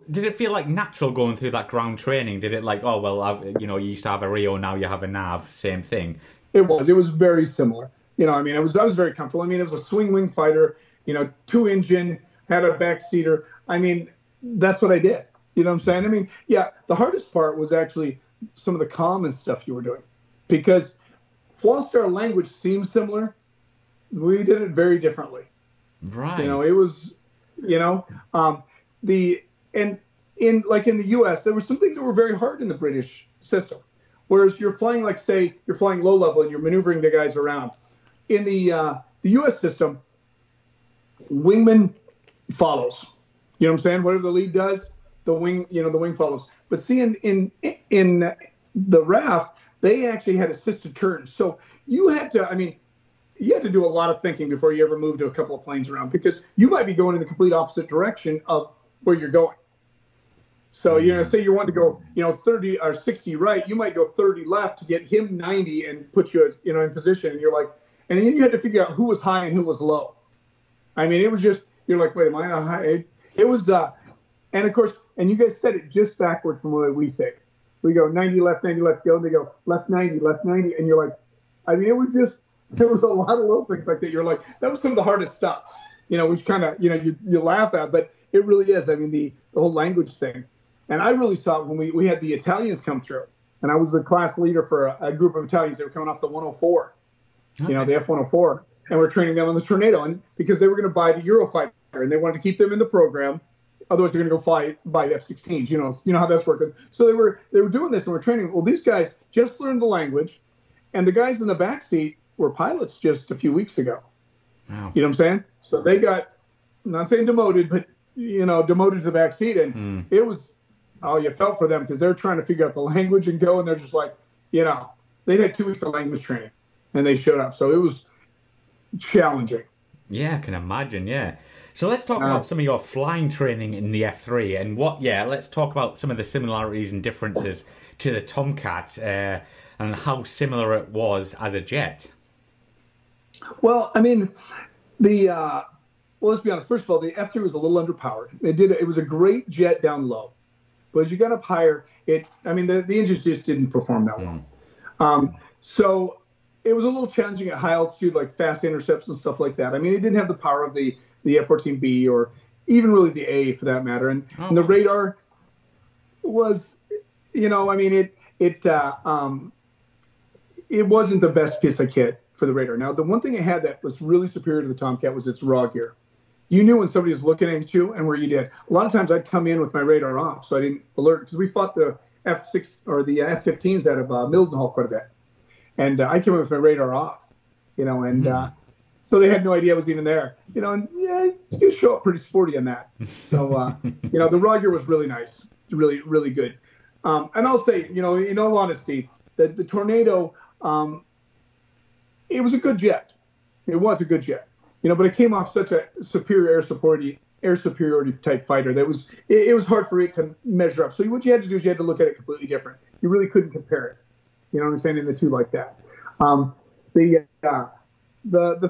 did it feel like natural going through that ground training? Did it like, oh, well, you know, you used to have a Rio, now you have a Nav, same thing? It was very similar. You know, I mean, I was very comfortable. I mean, it was a swing wing fighter, you know, 2-engine, had a backseater. I mean, that's what I did. You know what I'm saying? I mean, yeah, the hardest part was actually some of the common stuff you were doing, because whilst our language seemed similar, we did it very differently. Right. You know, it was, you know, and in the U.S., there were some things that were very hard in the British system. Whereas you're flying, like, say, you're flying low level and you're maneuvering the guys around. In the U.S. system, wingman follows. You know what I'm saying? Whatever the lead does, the wing follows. But see, in the RAF, they actually had assisted turns. So you had to do a lot of thinking before you ever moved to a couple of planes around, because you might be going in the complete opposite direction of where you're going. So, you know, say you want to go, you know, 30 or 60 right, you might go 30 left to get him 90 and put you, you know, in position. And you're like, and then you had to figure out who was high and who was low. I mean, it was just, you're like, wait, am I high? It was, and of course, and you guys said it just backwards from the way we say it. We go 90 left, go. And they go left 90, and you're like, I mean, it was just, there was a lot of little things like that. You're like, that was some of the hardest stuff, you know, which kind of, you know, you laugh at, but it really is. I mean, the whole language thing. And I really saw it when we had the Italians come through. And I was the class leader for a group of Italians that were coming off the 104, you know, the F-104. And we're training them on the Tornado, and because they were going to buy the Eurofighter, and they wanted to keep them in the program. Otherwise, they're going to go buy F-16s. You know how that's working. So they were doing this, and we're training. Well, these guys just learned the language, and the guys in the back seat were pilots just a few weeks ago. Wow. You know what I'm saying? So they got, I'm not saying demoted, but, you know, demoted to the back seat, and it was, oh, you felt for them, because they're trying to figure out the language and go, and they're just like, you know, they had 2 weeks of language training, and they showed up. So it was challenging. Yeah, I can imagine, yeah. So let's talk about some of your flying training in the F3 and let's talk about some of the similarities and differences to the Tomcat and how similar it was as a jet. Well, I mean, well, let's be honest. First of all, the F3 was a little underpowered. It was a great jet down low, but as you got up higher, the engines just didn't perform that well. So it was a little challenging at high altitude, like fast intercepts and stuff like that. I mean, it didn't have the power of the F-14B or even really the A for that matter. And the radar was, you know, I mean, it wasn't the best piece of kit for the radar. Now, the one thing it had that was really superior to the Tomcat was its raw gear. You knew when somebody was looking at you and where you did. A lot of times I'd come in with my radar off, so I didn't alert, because we fought the F6 or the F-15s out of Mildenhall quite a bit. And I came in with my radar off, you know, and so they had no idea I was even there, you know, and yeah, it's going to show up pretty sporty on that. So, you know, the raw gear was really nice, really, really good. And I'll say, you know, in all honesty, that the Tornado, it was a good jet. It was a good jet, you know, but it came off such a superior air superiority type fighter that it was hard for it to measure up. So what you had to do is you had to look at it completely different. You really couldn't compare it. You know what I'm saying? In the two like that. The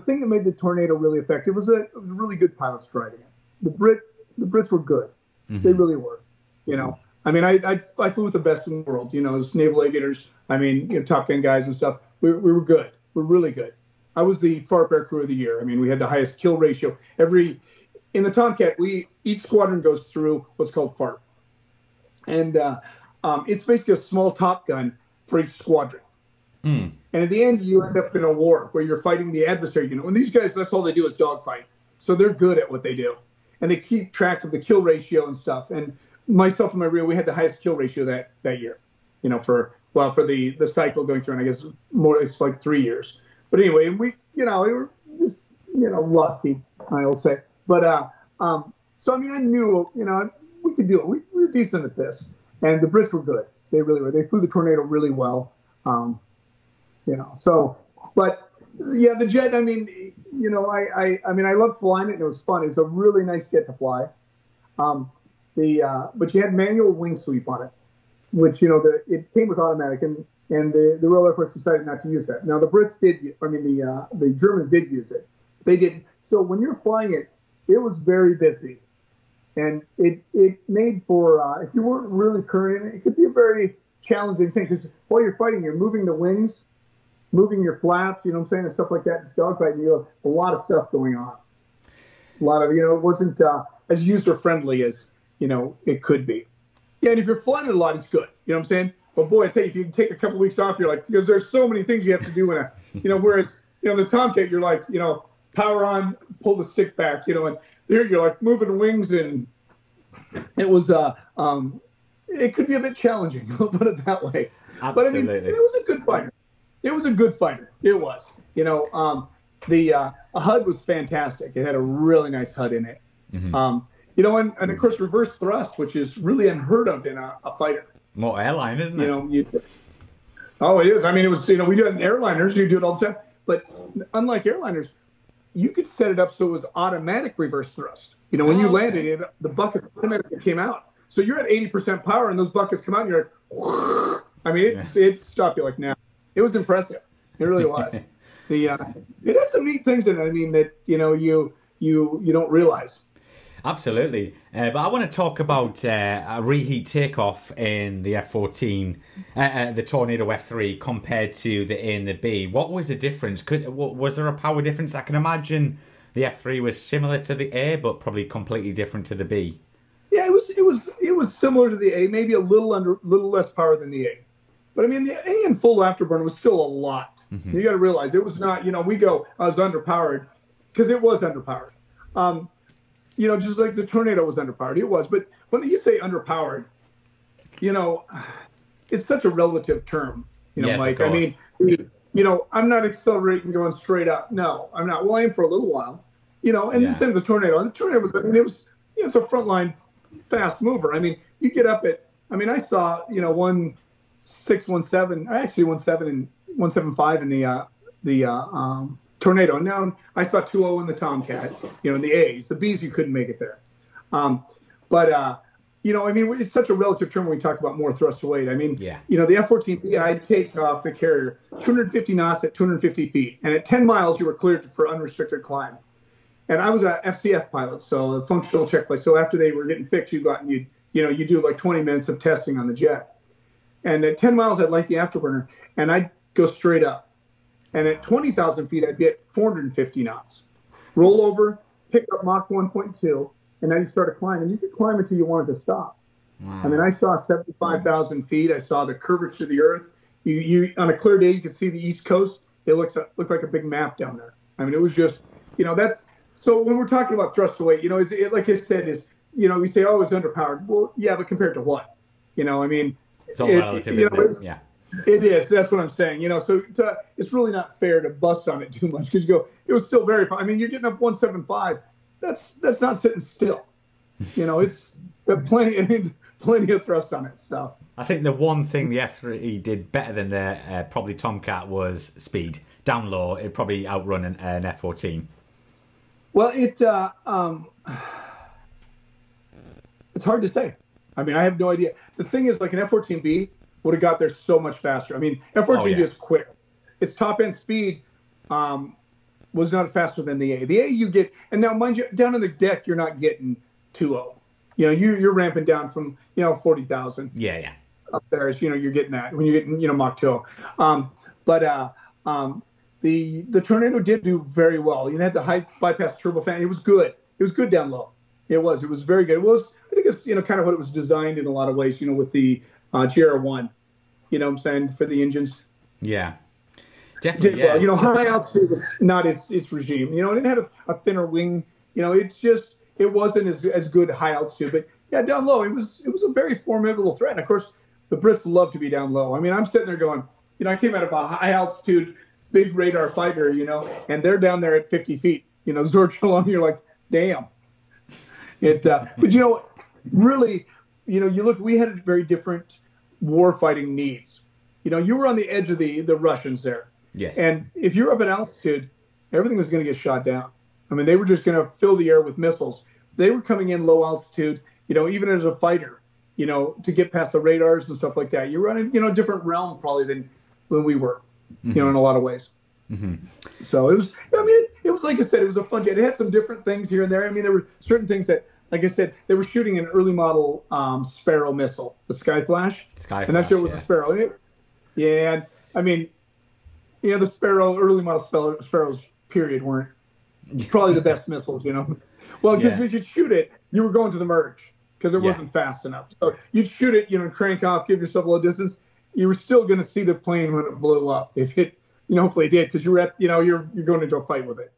thing that made the Tornado really effective was that it was really good pilots driving it. The Brits were good. They really were. You know, I mean, I flew with the best in the world. You know, as naval aviators. I mean, you know, Top Gun guys and stuff. We were good. We're really good. I was the FARP Aircrew of the year. I mean, we had the highest kill ratio. In the Tomcat, each squadron goes through what's called FARP, and it's basically a small Top Gun for each squadron. And at the end, you end up in a war where you're fighting the adversary. You know, and these guys, that's all they do is dogfight. So they're good at what they do, and they keep track of the kill ratio and stuff. And myself and my Rio, we had the highest kill ratio that year. You know, for the cycle going through, and I guess it's like 3 years. But anyway, we were just, you know, lucky, I'll say. But so I mean, I knew, you know, we could do it. We were decent at this, and the Brits were good. They really were. They flew the Tornado really well. You know, so, but yeah, the jet, I mean, you know, I mean, I loved flying it, and it was fun. It was a really nice jet to fly. But you had manual wing sweep on it, which, you know, it came with automatic, and the Royal Air Force decided not to use that. Now the Brits did, I mean, the Germans did use it. They did. So when you're flying it, it was very busy. And it made for, if you weren't really current in it, it could be a very challenging thing because while you're fighting, you're moving the wings, moving your flaps, you know what I'm saying, and stuff like that. It's dogfighting. You have a lot of stuff going on. A lot of, it wasn't as user-friendly as, it could be. Yeah, and if you're flying it a lot, it's good. You know what I'm saying? But boy, I tell you, if you can take a couple weeks off, you're like, because there's so many things you have to do in a, whereas, the Tomcat, you're like, power on, pull the stick back, and there you're like moving wings, and it was, it could be a bit challenging, we'll put it that way. Absolutely. But I mean, it was a good fighter. It was a good fighter. It was. The HUD was fantastic. It had a really nice HUD in it. Mm-hmm. And of course, reverse thrust, which is really unheard of in a fighter. More airline, isn't it? Oh, it is. I mean, it was, we do it in airliners. You do it all the time. But unlike airliners, you could set it up so it was automatic reverse thrust. When you landed, the buckets automatically came out. So you're at 80% power, and those buckets come out, and you're like, I mean, it stopped you like now. It was impressive. It really was. It had some neat things in it. I mean, that you don't realize. Absolutely. But I want to talk about a reheat takeoff in the F-14, the Tornado F3 compared to the A and the B. What was the difference? Was there a power difference? I can imagine the F3 was similar to the A, but probably completely different to the B. Yeah, it was similar to the A, maybe a little less power than the A. But I mean, the A in full afterburner was still a lot. Mm-hmm. You got to realize it was not. I was underpowered because it was underpowered. Just like the Tornado was underpowered, it was. But when you say underpowered, it's such a relative term. Yes, Mike. I mean, I'm not accelerating going straight up. No, I'm not. Well, I am for a little while. And the same with the Tornado. And the Tornado was. I mean, it's a frontline fast mover. I mean, you get up at. I mean, I saw 1617. I actually 17 and 175 in the Tornado. And now I saw 2.0 in the Tomcat, in the A's. The B's, you couldn't make it there. I mean, it's such a relative term when we talk about more thrust to weight. I mean, the F-14B, I'd take off the carrier 250 knots at 250 feet. And at 10 miles, you were cleared for unrestricted climb. And I was a FCF pilot, so the functional check flight. So after they were getting fixed, you got and you do like 20 minutes of testing on the jet. And at 10 miles, I'd light the afterburner, and I'd go straight up. And at 20,000 feet, I'd be at 450 knots. Roll over, pick up Mach 1.2, and now you start to climb. And you could climb until you wanted to stop. Wow. I mean, I saw 75,000 feet. I saw the curvature of the Earth. You on a clear day, you could see the East Coast. It looked like a big map down there. I mean, it was just, that's so when we're talking about thrust to weight, like I said, is we say, oh, it's underpowered. Well, yeah, but compared to what? I mean, it's all relative, isn't it? Yeah. It is. That's what I'm saying. So it's really not fair to bust on it too much because you go, it was still very. I mean, you're getting up 175. That's not sitting still. It's plenty of thrust on it. So I think the one thing the F3 did better than the probably Tomcat was speed. Down low, it probably outrun an F-14. Well, it's hard to say. I mean, I have no idea. The thing is, like an F-14B would have got there so much faster. I mean, F-14B is quick. Its top-end speed was not faster than the A. The A you get, and now mind you, down on the deck, you're not getting 2.0. You're ramping down from 40,000. Yeah. Up there is you're getting that when you're getting Mach 2.0. The Tornado did do very well. You had the high bypass turbofan. It was good. It was good down low. It was very good. It was. I think it's kind of what it was designed in a lot of ways. With the GR1, what I'm saying, for the engines. Yeah, definitely. Yeah. Well. High altitude was not its regime. It had a thinner wing. It wasn't as good high altitude, but yeah, down low it was a very formidable threat. And of course, the Brits love to be down low. I mean, I'm sitting there going, I came out of a high altitude, big radar fighter, and they're down there at 50 feet. Zorch along, you're like, damn. But really, you look, we had very different war fighting needs. You were on the edge of the Russians there. Yes. And if you're up at altitude, everything was going to get shot down. I mean, they were just going to fill the air with missiles. They were coming in low altitude, even as a fighter, to get past the radars and stuff like that. You're running, a different realm probably than when we were, in a lot of ways. Mm-hmm. So it was, it was like I said, it was a fun jet. It had some different things here and there. I mean, there were certain things that like I said, they were shooting an early model Sparrow missile, the Skyflash, and that shit was a Sparrow. And I mean, the early model Sparrows, period, weren't probably the best missiles, Well, because if you'd shoot it, you were going to the merge because it wasn't fast enough. So you'd shoot it, crank off, give yourself a little distance. You were still going to see the plane when it blew up. If it, hopefully it did, because you're going into a fight with it.